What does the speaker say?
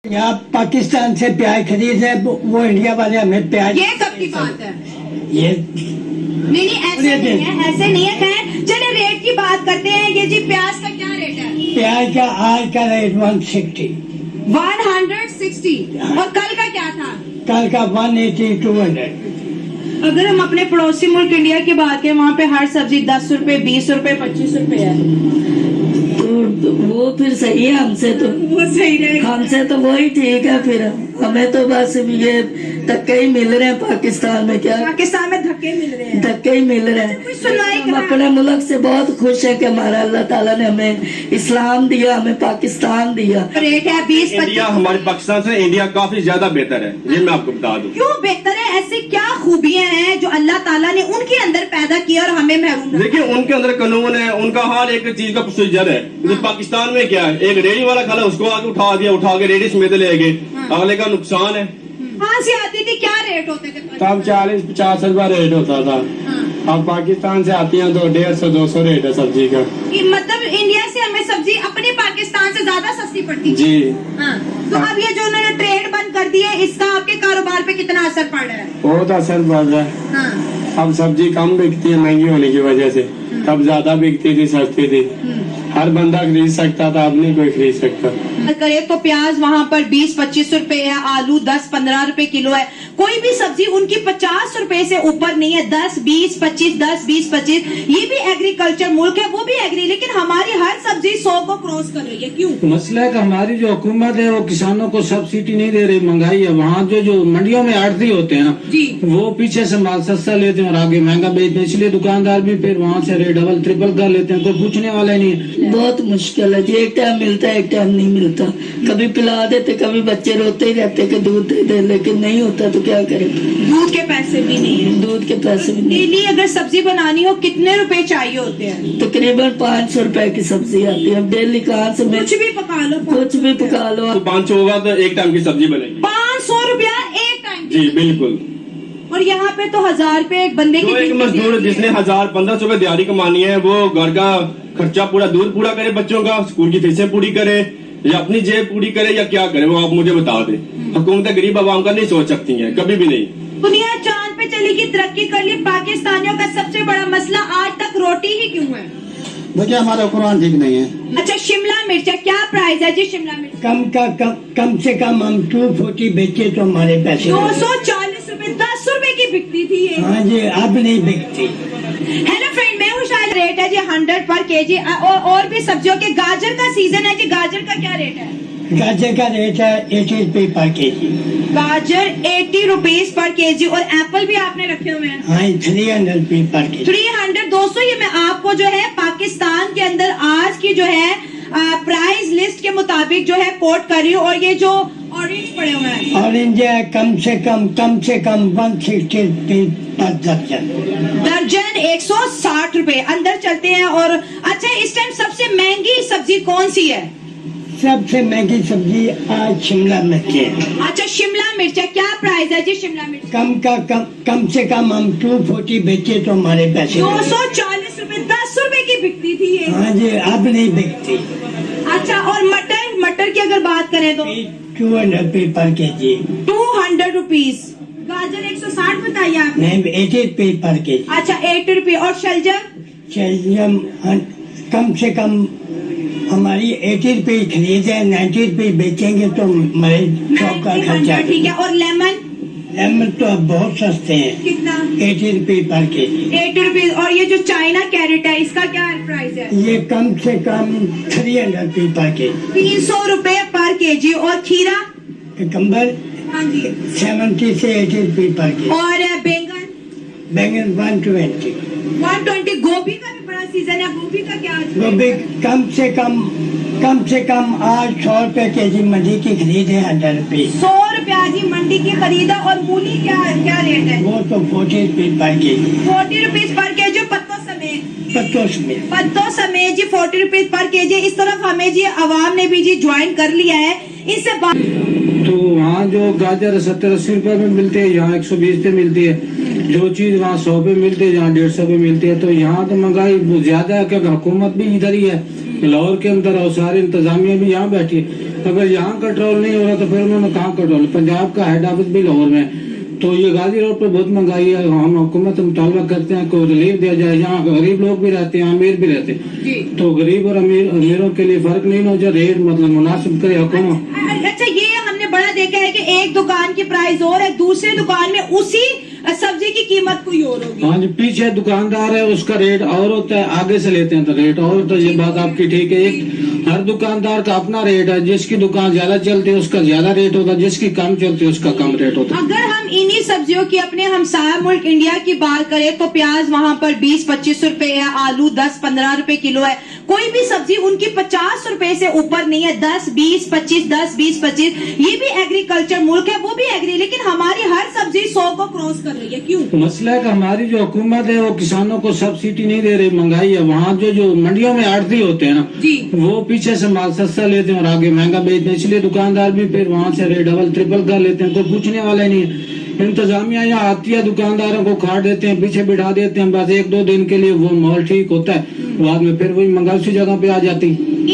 यहाँ पाकिस्तान से प्याज खरीद है, वो इंडिया वाले हमें प्याज। ये कब की बात है? ये नहीं ऐसे नहीं है, ऐसे नहीं है। खैर चले रेट की बात करते हैं। ये जी प्याज का क्या रेट है? प्याज का आज का रेट 160। 160। और कल का क्या था? कल का 180 200। अगर हम अपने पड़ोसी मुल्क इंडिया की बात करें, वहाँ पे हर सब्जी 10 रुपए, 20 रुपए, 25 रुपए है। तो वो फिर सही है, हमसे तो वो सही रहेगा। हमसे तो वही ठीक है। फिर हमें तो बस ये धक्के ही मिल रहे हैं पाकिस्तान में। क्या पाकिस्तान में धक्के मिल रहे हैं? धक्के ही मिल रहे हैं। कोई सुनवाई हम अपने मुल्क से बहुत खुश है कि हमारा अल्लाह ताला ने हमें इस्लाम दिया, हमें पाकिस्तान दिया। रेट है 20-25। इंडिया हमारे पाकिस्तान से इंडिया काफी ज्यादा बेहतर है, ये मैं आपको बता दूं। क्यों बेहतर है? ऐसी क्या खूबियां हैं जो अल्लाह ताला ने उनके अंदर पैदा की और हमें महरूम रखा? देखिए उनके अंदर कानून है, उनका हर एक चीज का प्रोसीजर है। जैसे पाकिस्तान में क्या है, एक रेडी वाला खाला उसको आगे उठा दिया, उठा के रेडी समेत ले गए, अगले का नुकसान है। कहाँ से आती थी? क्या रेट होते थे? तब 40-50 रुपया रेट होता था। अब पाकिस्तान से आती हैं तो 150-200 रेट है सब्जी का। मतलब इंडिया से हमें सब्जी अपने पाकिस्तान से ज्यादा सस्ती पड़ती जी। हाँ। तो अब ये जो उन्होंने ट्रेड बंद कर दिया है, इसका आपके कारोबार पे कितना असर पड़ रहा है? बहुत असर पड़ रहा है। हाँ। अब सब्जी कम बिकती है महंगी होने की वजह से। तब ज्यादा बिकती थी, सस्ती थी, हर बंदा खरीद सकता था, अब नहीं कोई खरीद सकता। करे तो प्याज वहाँ पर 20-25 रुपए है, आलू 10-15 रुपए किलो है। कोई भी सब्जी उनकी 50 रुपए से ऊपर नहीं है। 10-20-25, 10-20-25। ये भी एग्रीकल्चर मुल्क है, वो भी एग्री, लेकिन हमारी हर सब्जी 100 को क्रॉस कर रही है। क्यों? मसला है कि हमारी जो हुकूमत है वो किसानों को सब्सिडी नहीं दे रही, महंगाई है। वहाँ जो मंडियों में आड़ती होते हैं ना जी, वो पीछे से माल सस्ता लेते हैं और आगे महंगा बेचते हैं, इसलिए दुकानदार भी फिर वहाँ से रेट डबल ट्रिपल कर लेते हैं। कोई पूछने वाला ही नहीं है। बहुत मुश्किल है जी, एक टाइम मिलता है, एक टाइम नहीं मिलता। कभी पिला देते, कभी बच्चे रोते ही रहते कि दूध दे दे, लेकिन नहीं होता तो क्या करें। दूध के पैसे भी नहीं है। दूध के पैसे भी नहीं। डेली अगर सब्जी बनानी हो कितने रुपए चाहिए होते हैं? तकरीबन 500 रुपए की सब्जी आती है। अब डेली कहाँ से कुछ भी पका लो, कुछ भी पका लो। तो 500 होगा तो एक टाइम की सब्जी बनेगी। 500 रुपया एक टाइम? जी बिल्कुल। और यहाँ पे तो 1000 रुपए एक बंदे की। जो एक मजदूर जिसने 1000-1500 रुपए दिहाड़ी कमानी है, वो घर का खर्चा पूरा दूध पूरा करे, बच्चों का स्कूल की फीसें पूरी करे, या अपनी जेब पूरी करे, या क्या करे, वो आप मुझे बता दें। हुकूमत गरीब आवाम का नहीं सोच सकती है, कभी भी नहीं। दुनिया चांद पे चली गई, तरक्की कर ली, पाकिस्तानियों का सबसे बड़ा मसला आज तक रोटी ही क्यों है? देखिए हमारा कुरान ठीक नहीं है। अच्छा, शिमला मिर्च क्या प्राइस है जी? शिमला मिर्च कम से कम हम 240 बेचे तो हमारे पैसे 240 रुपए, 10 रुपए की बिकती थी ये। हाँ जी, अब नहीं बिकती। हेलो फ्रेंड, मैं हूँ शायद। रेट है जी 100 पर केजी। और भी सब्जियों के, गाजर का सीजन है जी, गाजर का क्या रेट है? गाजर का रेट है 80 रुपए पर केजी। गाजर 80 रुपीज पर केजी। और एप्पल भी आपने रखे हुए हैं? हाँ, 300 रुपए पर केजी। 300। दोस्तों ये मैं आपको जो है पाकिस्तान के अंदर आज की जो है प्राइस लिस्ट के मुताबिक जो है कोट कर रही हूँ। और ये जो ऑरेंज पड़े हुए हैं, ऑरेंज है कम से कम 160 रुपए पर दर्जन 160 रुपए। अंदर चलते हैं। और अच्छा, इस टाइम सबसे महंगी सब्जी कौन सी है? सबसे महंगी सब्जी आज शिमला मिर्च है। अच्छा, शिमला मिर्च क्या प्राइस है जी? शिमला मिर्च कम से कम हम 240 बेचे तो हमारे पैसे 240 रुपए, 10 रुपए की बिकती थी ये। हाँ जी, अब नहीं बिकती। अच्छा, और मटर की अगर बात करें तो 200 रुपए पर केजी। 200 रुपीज। गाजर 160 बताइए आपने। नहीं, 80 रुपए पर केजी। अच्छा, 80 रुपए। और शलजम? शलजम कम से कम हमारी 80 रुपए खरीद है, 90 रुपए बेचेंगे तो हमारे शॉप का खर्चा। ठीक है। और लेमन? लेमन तो अब बहुत सस्ते हैं। कितना? 80 रुपए पर केजी। 80 रुपीज। और ये जो चाइना कैरेट है, इसका क्या प्राइस है? ये कम से कम 300 रुपए पर केजी। 300 रुपए पर केजी। और खीरा? ककम्बर हाँ जी। 70 से 80 रुपए पर केजी। और बैंगन? बैंगन 120। 120। गोभी का भी बड़ा सीजन है, गोभी का क्या? गोभी कम से कम आज 100 रुपए केजी मंडी की खरीद है, 100 रुपए। 100 रुपया जी मंडी की खरीदा। और मूली क्या रेट है? वो तो 40 रुपए पर केजी। 40 rupees per KG. पत्तों समेत जी 40 रुपीज पर केजी। इस तरफ हमें जी अवाम ने भी जी ज्वाइन कर लिया है। इससे तो वहाँ जो गाजर 70-80 रुपए में मिलते हैं, यहाँ 120 पे मिलती है। जो चीज वहाँ 100 पे मिलती है, यहाँ 150 पे मिलती है। तो यहाँ तो महंगाई ज्यादा है, क्योंकि हुकूमत भी इधर ही है, लाहौर के अंदर, और सारी इंतजामिया भी यहाँ बैठी है। अगर यहाँ कंट्रोल नहीं हो रहा तो फिर उन्होंने कहाँ कंट्रोल। पंजाब का हेड ऑफिस भी लाहौर में है, तो ये गाजी रोड पे बहुत महंगाई है। हम हुकूमत से मुतालबा करते हैं को रिलीफ दिया जाए। यहाँ गरीब लोग भी रहते हैं, अमीर भी रहते हैं, तो गरीब और अमीरों के लिए फर्क नहीं हो जो रेट मतलब मुनासिब करे हुकूमत। अच्छा, ये हमने बड़ा देखा है कि एक दुकान की प्राइस और है, दूसरे दुकान में उसी सब्जी की कीमत कोई और होगी। हाँ जी, पीछे दुकानदार है उसका रेट और होता है, आगे से लेते हैं तो रेट और होता है। ये बात आपकी ठीक है। एक हर दुकानदार का अपना रेट है, जिसकी दुकान ज्यादा चलती है उसका ज्यादा रेट होता है, जिसकी कम चलती है उसका कम रेट होता है। अगर हम इन्हीं सब्जियों की अपने हमसाया मुल्क इंडिया की बात करें तो प्याज वहाँ पर 20-25 रुपए है, आलू 10-15 रुपए किलो है। कोई भी सब्जी उनकी 50 रुपए से ऊपर नहीं है। 10-20-25 10-20-25 ये भी एग्रीकल्चर मुल्क है, वो भी एग्री, लेकिन हमारी हर सब्जी 100 को क्रॉस कर रही है। क्यों? मसला है कि हमारी जो हुकूमत है वो किसानों को सब्सिडी नहीं दे रही, महंगाई है। वहाँ जो मंडियों में आड़ती होते हैं ना जी, वो पीछे से माल सस्ता लेते हैं और आगे महंगा बेचते हैं, इसलिए दुकानदार भी फिर वहाँ से रेट डबल ट्रिपल कर लेते हैं। कोई पूछने वाला ही नहीं है। इंतजामिया यहाँ आती है, दुकानदारों को खाट देते हैं, पीछे बिठा देते हैं, बस 1-2 दिन के लिए वो माहौल ठीक होता है, बाद में फिर वही महंगाई उसी जगह पे आ जाती है।